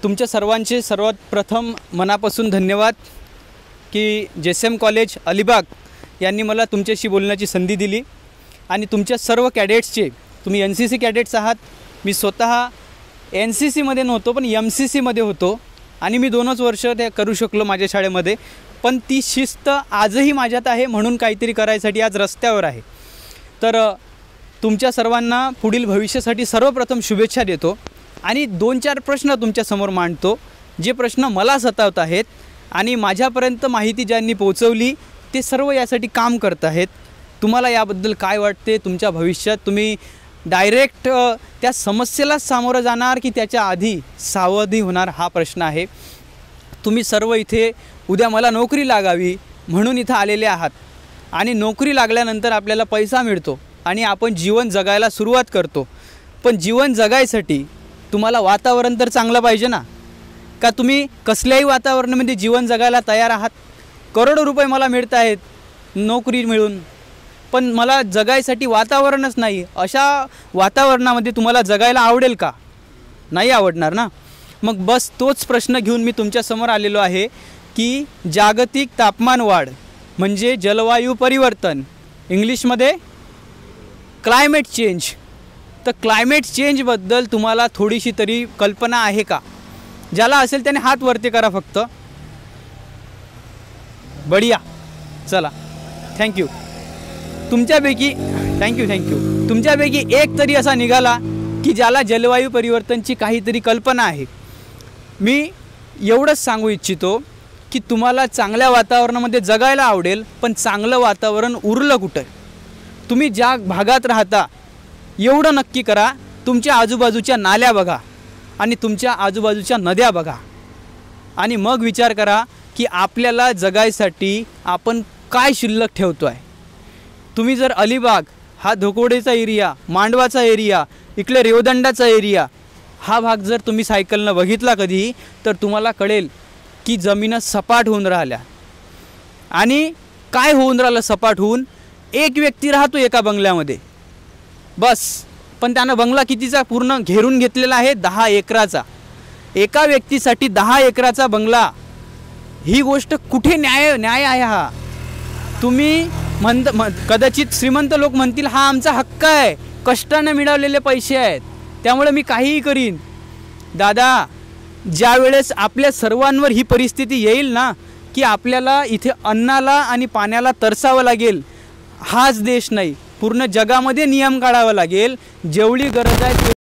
तुमच्या सर्वांचे सर्वात प्रथम मनापासून धन्यवाद की जेएसएम कॉलेज अलिबाग यांनी मला तुमच्याशी बोलण्याची संधी दिली आणि तुमच्या सर्व कॅडेट्सचे, तुम्ही NCC कॅडेट्स आहात, मी स्वतः NCC मध्ये नव्हतो पण MCC मध्ये होतो आणि मी 2च वर्ष ते करू शकलो माझ्या शाळेमध्ये, पण ती शिस्त आजही माझ्यात आहे म्हणून काहीतरी करायसाठी आज रस्त्यावर आहे। तर तुमच्या सर्वांना पुढील भविष्यासाठी सर्वप्रथम शुभेच्छा देतो आणि 2-4 प्रश्न तुमच्यासमोर मांडतो, जे प्रश्न मला सतावत आहेत आणि माझ्यापर्यंत माहिती ज्यांनी पोहोचवली ते सर्व यासाठी काम करत आहेत। तुम्हाला याबद्दल काय वाटते? तुमच्या भविष्यात तुम्ही डायरेक्ट त्या समस्येला सामोरं जाणार की त्याच्या आधी सावधी होणार, हा प्रश्न आहे। तुम्ही सर्व इथे उद्या मला नोकरी लागावी म्हणून इथं आलेले आहात आणि नोकरी लागल्यानंतर आपल्याला पैसा मिळतो आणि आपण जीवन जगायला सुरुवात करतो, पण जीवन जगायसाठी तुम्हाला वातावरण तर चांगलं पाहिजे ना। का तुम्ही कसल्याही वातावरणामध्ये जीवन जगायला तयार आहात? करोडो रुपये मला मिळत आहेत नोकरी मिळून, पण मला जगायसाठी वातावरणच नाही। अशा वातावरणामध्ये तुम्हाला जगायला आवडेल का? नाही आवडणार ना। मग बस तोच प्रश्न घेऊन मी तुमच्यासमोर आलेलो आहे की जागतिक तापमान वाढ म्हणजे जलवायू परिवर्तन, इंग्लिशमध्ये क्लायमेट चेंज। तर क्लायमेट चेंजबद्दल तुम्हाला थोडीशी तरी कल्पना आहे का? ज्याला असेल त्याने हात वरती करा फक्त। बढिया, चला, थँक्यू। तुमच्यापैकी तुमच्यापैकी एक तरी असा निघाला की ज्याला जलवायू परिवर्तनची काहीतरी कल्पना आहे। मी एवढंच सांगू इच्छितो की तुम्हाला चांगल्या वातावरणामध्ये जगायला आवडेल, पण चांगलं वातावरण उरलं कुठं? तुम्ही ज्या भागात राहता एवढं नक्की करा, तुमच्या आजूबाजूच्या नाल्या बघा आणि तुमच्या आजूबाजूच्या नद्या बघा आणि मग विचार करा की आपल्याला जगायसाठी आपण काय शिल्लक ठेवतो आहे। तुम्ही जर अलिबाग हा धोकोडेचा एरिया, मांडवाचा एरिया, इकडे रेवदंडाचा एरिया, हा भाग जर तुम्ही सायकलनं बघितला कधी तर तुम्हाला कळेल की जमीन सपाट होऊन राहिल्या। आणि काय होऊन राहिलं सपाट होऊन? एक व्यक्ती राहतो एका बंगल्यामध्ये बस, पण त्यानं बंगला कितीचा पूर्ण घेरून घेतलेला आहे? 10 एकराचा। एका व्यक्तीसाठी 10 एकराचा बंगला, ही गोष्ट कुठे न्याय आहे हा? तुम्ही कदाचित श्रीमंत लोक म्हणतील हा आमचा हक्क आहे, कष्टाने मिळवलेले पैसे आहेत, त्यामुळे मी काहीही करीन। दादा, ज्या वेळेस आपल्या सर्वांवर ही परिस्थिती येईल ना की आपल्याला इथे अन्नाला आणि पाण्याला तरसावं लागेल, हाच देश नाही पूर्ण जगामध्ये नियम काढावा लागेल, जेवढी गरज आहे